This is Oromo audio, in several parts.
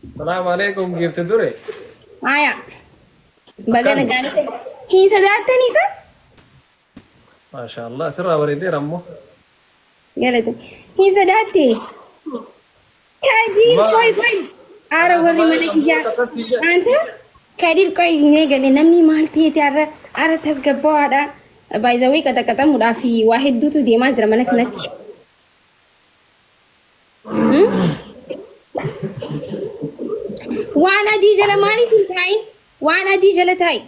السلام عليكم كيف تدري؟ آية بقنا قالت هي صدقت نيسا ما شاء الله سرها وريدي رمو قالت هي صدقت كادير كوي أرى وري ملك جا أنت كادير كوي نيجا لنمني مالتي أرى تسقبوا هذا بايزاوي كتا مدافي واحد دوتو ديما جرمانك نتش وانا دي جلماني في التاين وانا دي جلتاي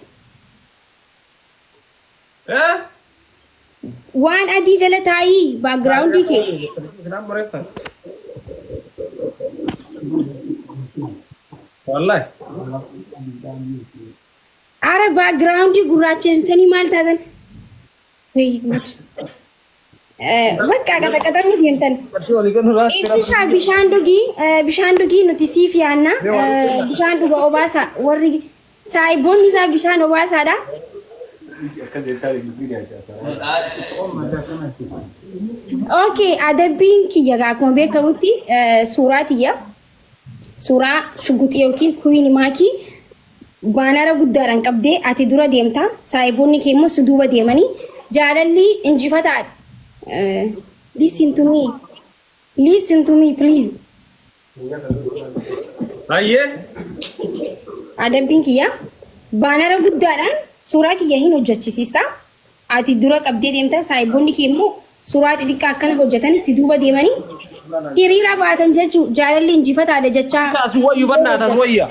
ايه وانا دي جلتاي باك جراوند كي والله عرب باك جراوند غراچن تني مالتاغن وي غوت بقى كذا مدينتن إبسشا بيشاندوغي نوتيسيف يانا بيشاندوغا أوباسا وري سايبون نزا بيشان أوباسا دا أوكي أدبين كي يغا كون بيكا وتي سوراتيا سورة شغوتي يوكي كويني ماكي بانارا قداران قبدي أتي دورا ديمتا سايبوني كيمو سدوبا ديماني جالالي انجفتات listen to me please aye adam pinki ya banara guddaadhaan suuraa kiyya hin hojjechisiista ati dura qabdee deemta saayibonni keemmoo suuraa xixiqqaa akkana hojjetani si duuba deemanii hiriira baatan jechuu jaalalli injifataadha jechaa isaas wayyu bannaataas wayya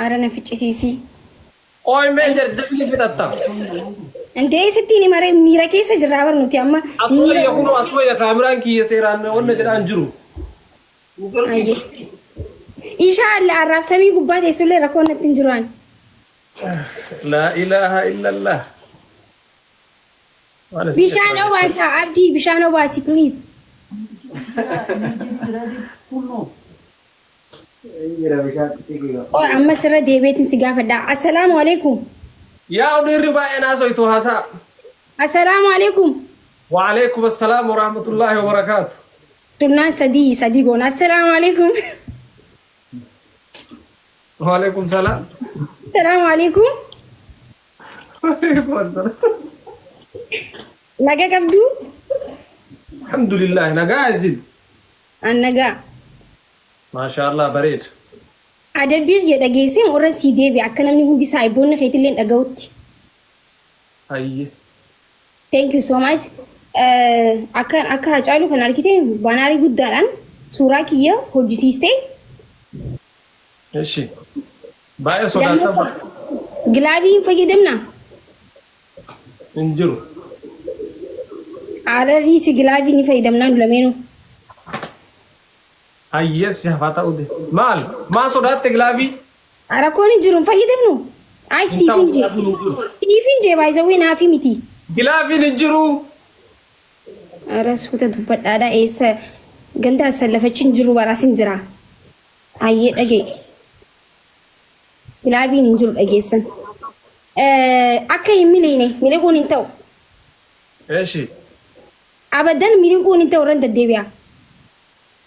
ara na ficcisiisi ooy mee jardabli fitatta Ante sitini mare mira keessa jirra barnuti amma aswaya kaamiraan kiyya seeraan wanna jedhaan jiru ayye inshallah arab samii gubbaa teessulee rakkoon natti hin jiruan la ilaha illa allah bishaan obaasa abdi bishaan obaasi please oh amma sirra deebeetin si gaafadha assalaamu alaykum يا أدير بقى سويتو هسا السلام عليكم وعليكم السلام ورحمة الله وبركاته تنا سدي قونا السلام عليكم وعليكم السلام السلام عليكم لقى كبدو الحمد لله نقازل النقا ما شاء الله بريد أدبير يدقيسين ورا سيدي بأكنا من هندي سايبون خيتلين أجاوت. أيه. Thank you so much. أكن هجالو كنا لكتير بناري قدران سورة كيا هوجسيستي. إيشي. باي صودا تبع. غلابي فيدمنا. إنجرو. عارفي سي غلابي نفيدمنا دلمينو. أيس يا فاتا أودي مال ما صدقت تغلابي أراكوني جرم فايدمنو أي سيفين جي بايزوي نافي متي غلابي نجرو أراس كنت دبت هذا إيس غندا سلفتشين جرو براسين جرا أيه أجي غلابي نجرو أجيسن أكيد مليني مليكون إنتو إيشي أبداً مليكون إنتو رند الدبيا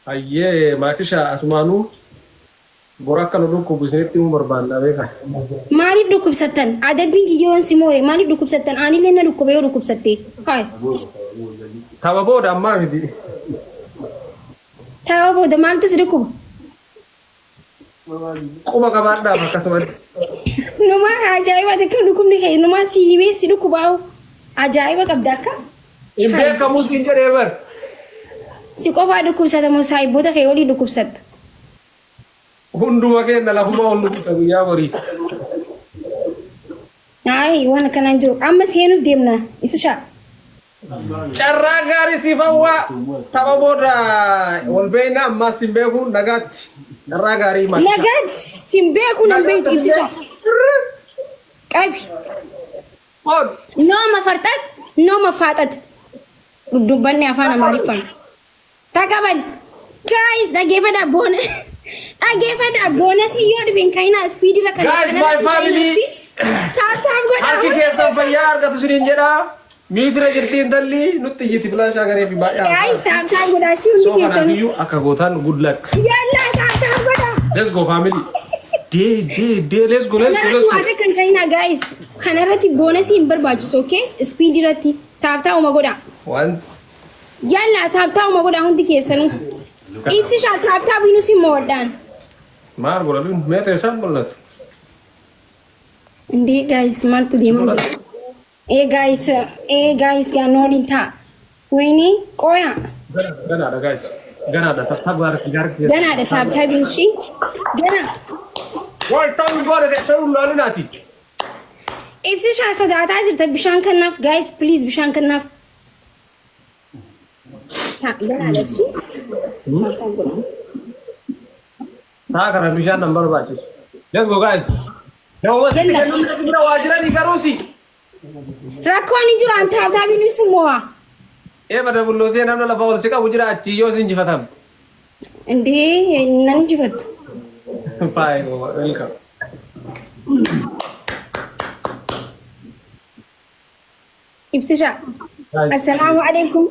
أيه ما كشا أسمانو براك نروكو بزنتي مربان أبيها مالي بدوكب ستن عدد بينك يوم سموه مالي بدوكب ستن أنا لين نروكب يوروكب ستي هاي تابا بود أما بدي تابا بود مال تسركوب كوما كبار دا بكسمن نما عجائب هذا كله كم نكى نما سيبه سيركوب أو عجائب كبداكا إمبي كمو سينجر إيبر سيكوب هذا دوكب ستة مسايب بودا كيولي دوكب ست هندو مكين نلاهما هندو كتبيا بري أي وانا كان أنجو أما سينو ديمنا إبسشا carraa gaarii siif hawwaa tapha booda wal beeynaa ammaa sin beeku nagaatti carraa gaarii maal nagaatti sin beeku nan beektu ibsisa qabi nooma farxat nooma faaxat dubbanni afaan amaariffaan taqabal guys dhageeffadha boonasii yoo dhibeen kayinaa ispiidii rakka guys my family harki keessan fayyaa argatu siniin jedhaa Mitra jirtiin dalli nutti iyyiti filaashaa garee fi baay'ee. Guys, taam godhachuu ni keessan. Soo kanaaf iyyuu akka gootan good luck. Yalla taam godha. Let's go family. Let's go. Waata kan ta'ina guys. Kanarratti bonus hin barbaachisu okay? Speed irratti taaptaa uma godha. One. Yalla taaptaa uma godha hundi keessanuu. Ibsishaa taaptaa binus immoo wadhaan. Maar godhalun meeta isaan mul'atu. Indee guys maaltu deemaa jira? guys gaanooliin taa. Wayne qoya. Ganaadha guys. Ganaadha taaptaa binushi. Gana. Why don't you go to the laalinati? Ibsishaa sodaataa jirta bishaan kannaaf guys please bishaan kannaaf. Ganaadha sun. Taa kana bishaan nan barbaachisu. Let's go guys. Namni waajjiranii garuusi. Rakkoon hin jiru an taaptaa binus immoo. Bada bullootee namni lafa ol si qabu jira achi yoo si injifatan. Indee nan injifattu. Bye, welcome. Ibsishaa. Assalaamu alaikum.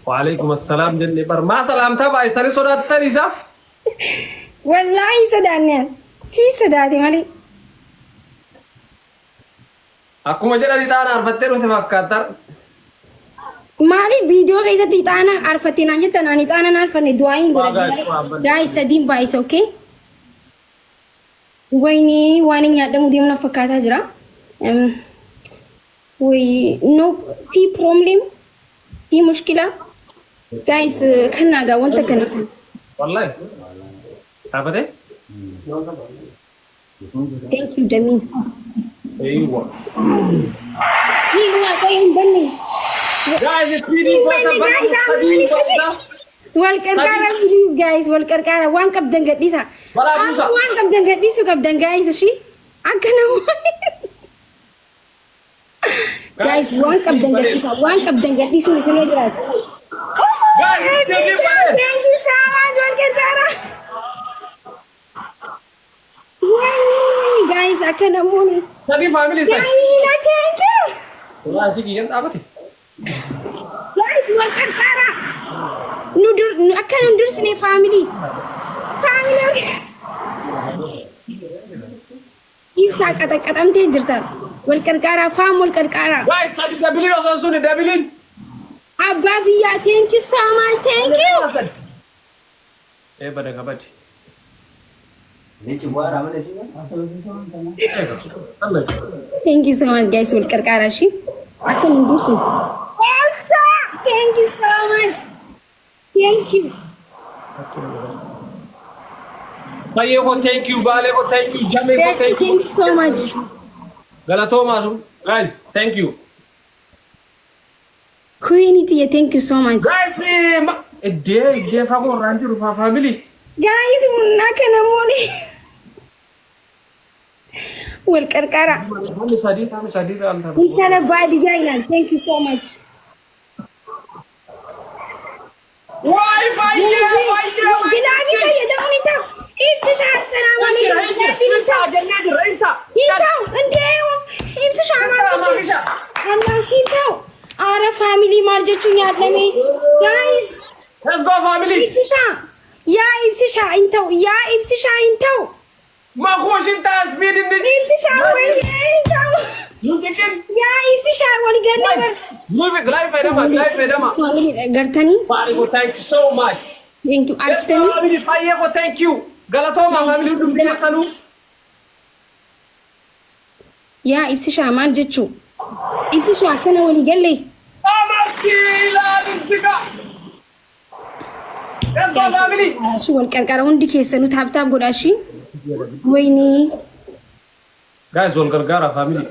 Wa alaikum assalam jenne bar ma salam ta ba istani sodaatan isa. Wallahi sodaannaan. Si sodaate malee. Akkuma jedhani taana arfattee dhufte fakkaatar. Maali video keessatti taana arfattee naan jettan ani taana naan arfanne du'aa hin godhadhu. Guys sadiin baay'isa okay? Wayne waan nyaadhamu deemna fakkaataa jira. No fi problem fi mushkila. Guys kan naagaa wanta kanatti. Wallahi. Taapate? Thank you Damin. Eywa. Hiwa ko yung bani. Guys, it's really Wal karkara please guys, wal karkara waan qabdan gadhisa. Waan qabdan gadhisu qabdan guys shi. Akkana guys waan qabdan gadhisu ni sino jira. Guys, thank you so much wal karkara. Guys, akkana muni. Sadi family sadi. Thank you. Wala sige yan abati. Guys, wal karkara. Akan undur sini family. Ibsa kata-katam teh jirta. Wal karkara fam wal karkara. Guys, sadi dabilin osan suni dabilin. Abba biya, thank you so much. Thank you. Pada kabati. Thank you so much guys wal karkara shi. Akan undur sini. Elsa, thank you so much. Thank you. Baye ko thank you, Bale ko thank you, Jame ko Yes, thank you. thank you so much. Galatoma guys, thank you. Queenity, thank you so much. Guys, de favor ranjuru family. Guys, nakana moni. Wal karkara. Kami sadi anta. Inshallah badi gailan. Thank you so much. Why Gilabi kaya da unita. Ibsishaa assalamu alaikum. Gilabi nita. Hintau, andeo. Ibsishaa marjatu. Allah hintau. Ara family marjatu yaadlame. Guys. Let's go family. Ibsishaa. Ya Ibsishaa hintau. Ya Ibsishaa hintau. Ma khoshin ta speed in the Ibsishaa wali hintau. You chicken. Ya Ibsishaa wali ganna bar. Live fedama. Family gartani. Bale ko thank you so much. Thank you. Let's go Artani. family. Baye ko thank you. Galatoma family dum bisanu. Ya Ibsishaa maal jechuun? Ibsishaa akkana walii galle. Amakila bisika. Let's go family. Shi wal qarqara hundi keessanuu taaptaap godhaa shi. Wayne. Guys, wal gargara family.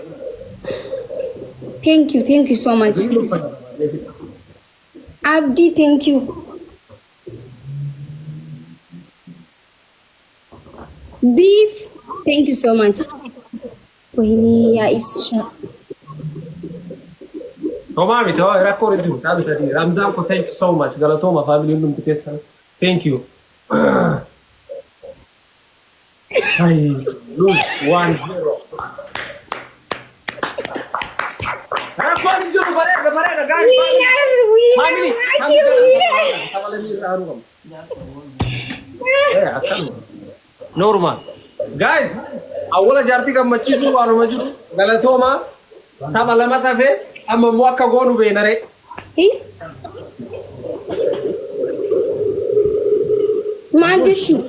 Thank you so much. Abdi, thank you. Beef, thank you so much. Wayne, ya Ibsishaa. Tomami, to record it. Tabi sadi. Ramzan ko thank you so much. Galatoma family dum bisanu. Thank you. I lose 1-0. Barega, guys. Family. normal. Guys, awwala jaartii gammachiisuu waanuma jiru galatooma tapha lama tafe amma immoo akka goonu beenare. Maal jechuun?